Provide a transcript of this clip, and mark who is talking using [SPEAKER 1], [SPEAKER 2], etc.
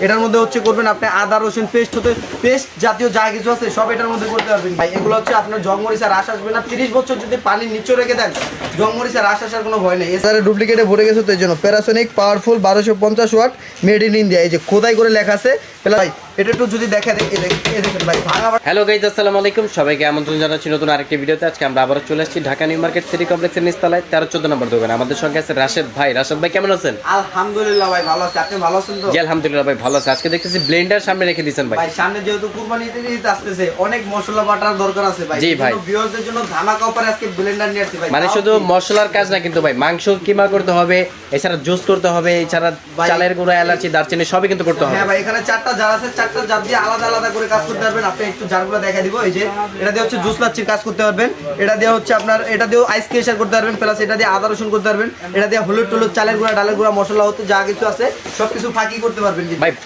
[SPEAKER 1] এটার মধ্যে হচ্ছে করবেন আপনি আদা রসুন পেস্ট জাতীয় যা কিছু আছে সব এটার মধ্যে করতে পারবেন ভাই। এগুলো হচ্ছে আপনার জংমরিচের রাশ আসবে না। 30 বছর যদি পানির নিচে রেখে দেন জংমরিচের রাশ আসার কোনো ভয় নেই। এছাড়া ডুপ্লিকেটে ভরে গেছে তো এই জন্য Panasonic powerful 1250 watt made in India, এই যে খোদাই করে লেখা আছে ভাই। এটা একটু যদি দেখেন ভাই ভাঙা।
[SPEAKER 2] হ্যালো গাইজ, আসসালামু আলাইকুম, সবাইকে আমন্ত্রণ জানাচ্ছি নতুন আরেকটি ভিডিওতে। আজকে আমরা আবারও চলে আসছি ঢাকা নিউ মার্কেট সিটি কমপ্লেক্সের নিচতলায় 13-14 নম্বর দোকান। আমাদের সঙ্গে আছে রাশেদ ভাই। রাশেদ ভাই কেমন আছেন?
[SPEAKER 1] আলহামদুলিল্লাহ ভাই ভালো আছি, আপনি ভালো আছেন তো?
[SPEAKER 2] জি আলহামদুলিল্লাহ ভাই ভালো আছে। আজকে দেখতেছি ব্লেন্ডার সামনে রেখে দিয়েছেন ভাই।
[SPEAKER 1] ভাই সামনে যেহেতু কুরবানি ঈদ আসতেছে, অনেক মশলা বাটার দরকার আছে ভাই।
[SPEAKER 2] জি ভাই,
[SPEAKER 1] ভিউয়ারদের জন্য ধামাকা অফারে আজকে ব্লেন্ডার নিয়ে আসছি ভাই।
[SPEAKER 2] মানে শুধু মশলার কাজ না কিন্তু ভাই, মাংস কিমা করতে হবে, এছাড়া জুস করতে হবে, এছাড়া চালের গুঁড়া, এলাচি, দারচিনি সবই কিন্তু করতে হবে।
[SPEAKER 1] হ্যাঁ ভাই, এখানে 4টা জার আছে, 4টা জার দিয়ে আলাদা আলাদা করে কাজ করতে পারবেন। আপনি একটু জারগুলো দেখা দিব। এই যে এটা দিয়ে হচ্ছে জুস লাচ্ছির কাজ করতে পারবেন, এটা দিয়ে হচ্ছে আপনার এটা দিয়েও আইস ক্রেশার করতে পারবেন, প্লাস এটা দিয়ে আদা রসুন করতে পারবেন, এটা দিয়ে হলুদ টলুদ চালের গুঁড়া ডালের গুঁড়া মশলা হতে যা কিছু আছে সবকিছু ফাঁকি করতে পারবেন।
[SPEAKER 2] ভাই